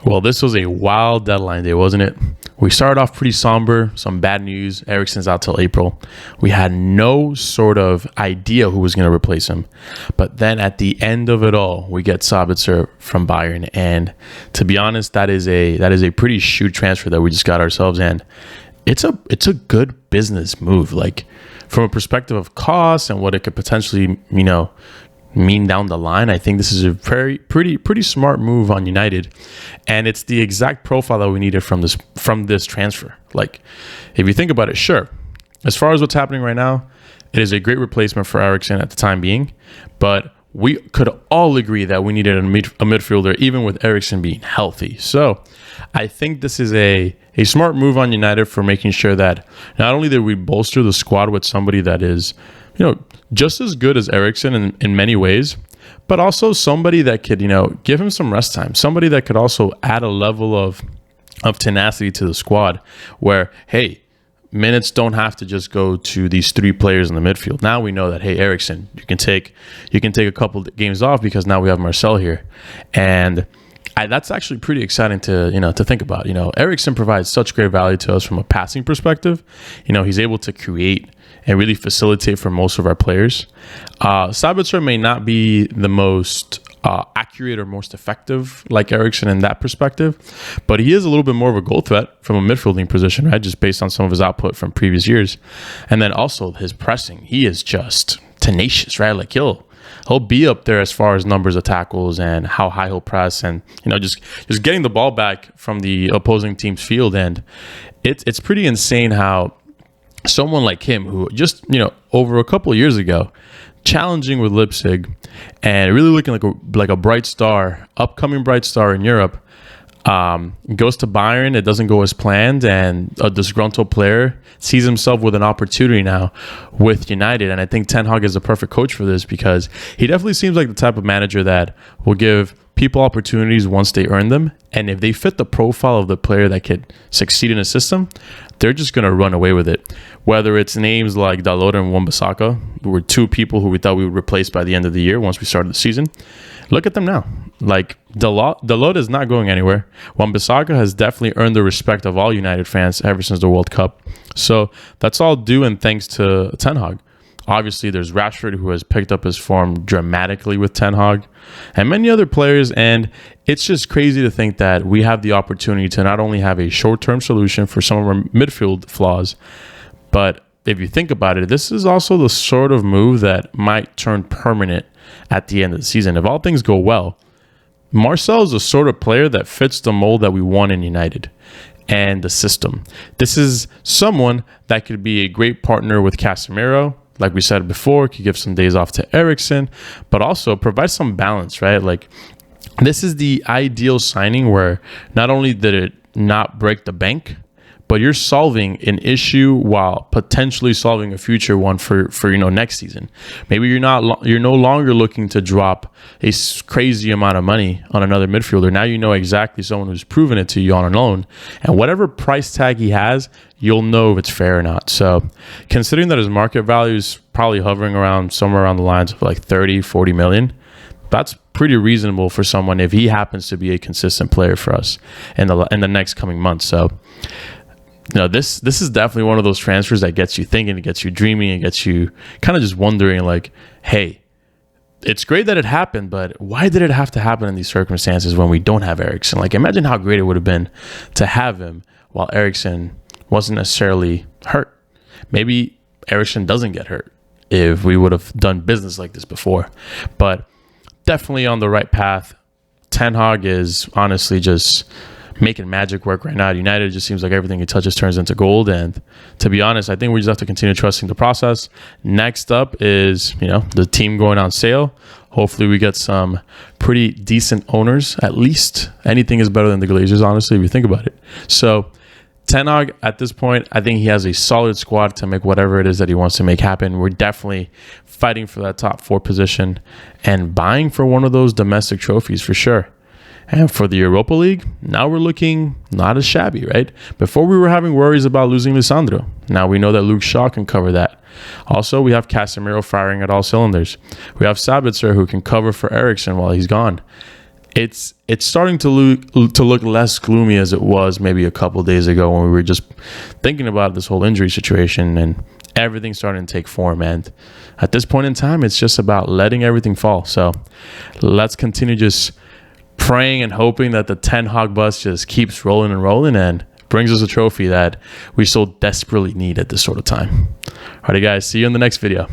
Well, this was a wild deadline day, wasn't it? We started off pretty somber, some bad news. Eriksen's out till April. We had no sort of idea who was going to replace him. But then at the end of it all, we get Sabitzer from Bayern. And to be honest, that is a pretty shoot transfer that we just got ourselves. And it's a good business move. Like, from a perspective of cost and what it could potentially, mean down the line, I think this is a pretty smart move on United, and it's the exact profile that we needed from this transfer. Like, if you think about it, sure, as far as what's happening right now, it is a great replacement for Eriksen at the time being, but we could all agree that we needed a midfielder, even with Eriksen being healthy. So I think this is a smart move on United for making sure that not only did we bolster the squad with somebody that is, just as good as Eriksen in many ways, but also somebody that could, give him some rest time. Somebody that could also add a level of tenacity to the squad where, hey, minutes don't have to just go to these three players in the midfield. Now we know that, hey, Eriksen, you can take a couple of games off because now we have Marcel here. And that's actually pretty exciting to think about. Eriksen provides such great value to us from a passing perspective. He's able to create and really facilitate for most of our players. Sabitzer may not be the most accurate or most effective like Eriksen in that perspective, but he is a little bit more of a goal threat from a midfielding position, right? Just based on some of his output from previous years. And then also his pressing, he is just tenacious, right? Like he'll be up there as far as numbers of tackles and how high he'll press, and just getting the ball back from the opposing team's field. And it's pretty insane how someone like him, who just over a couple of years ago, challenging with Leipzig and really looking like a bright star, upcoming bright star in Europe, goes to Bayern. It doesn't go as planned, and a disgruntled player sees himself with an opportunity now with United. And I think Ten Hag is the perfect coach for this, because he definitely seems like the type of manager that will give people opportunities once they earn them, and if they fit the profile of the player that could succeed in a system, they're just going to run away with it. Whether it's names like Dalot and Wan-Bissaka, who were two people who we thought we would replace by the end of the year once we started the season. Look at them now. Like, Dalot is not going anywhere. Wan-Bissaka has definitely earned the respect of all United fans ever since the World Cup. So that's all due and thanks to Ten Hag. Obviously, there's Rashford, who has picked up his form dramatically with Ten Hag, and many other players. And it's just crazy to think that we have the opportunity to not only have a short-term solution for some of our midfield flaws, but if you think about it, this is also the sort of move that might turn permanent at the end of the season. If all things go well, Marcel is the sort of player that fits the mold that we want in United and the system. This is someone that could be a great partner with Casemiro. Like we said before, could give some days off to Eriksen, but also provide some balance, right? Like, this is the ideal signing where not only did it not break the bank, but you're solving an issue while potentially solving a future one for next season. Maybe you're no longer looking to drop a crazy amount of money on another midfielder. Now you know exactly someone who's proven it to you on a loan, and whatever price tag he has, you'll know if it's fair or not. So considering that his market value is probably hovering around somewhere around the lines of like 30-40 million, that's pretty reasonable for someone if he happens to be a consistent player for us in the next coming months. So this is definitely one of those transfers that gets you thinking, it gets you dreaming, it gets you kind of just wondering, like, hey, it's great that it happened, but why did it have to happen in these circumstances when we don't have Eriksen? Like, imagine how great it would have been to have him while Eriksen wasn't necessarily hurt. Maybe Eriksen doesn't get hurt if we would have done business like this before. But definitely on the right path. Ten Hag is honestly just making magic work right now. United just seems like everything he touches turns into gold. And to be honest, I think we just have to continue trusting the process. Next up is, the team going on sale. Hopefully we get some pretty decent owners. At least anything is better than the Glazers, honestly, if you think about it. So Ten Hag, at this point, I think he has a solid squad to make whatever it is that he wants to make happen. We're definitely fighting for that top 4 position and buying for one of those domestic trophies for sure. And for the Europa League, now we're looking not as shabby, right? Before we were having worries about losing Lisandro. Now we know that Luke Shaw can cover that. Also, we have Casemiro firing at all cylinders. We have Sabitzer, who can cover for Eriksen while he's gone. it's starting to look less gloomy as it was maybe a couple days ago when we were just thinking about this whole injury situation and everything starting to take form. And at this point in time, it's just about letting everything fall. So let's continue just praying and hoping that the Ten Hag bus just keeps rolling and rolling and brings us a trophy that we so desperately need at this sort of time. All right, guys, see you in the next video.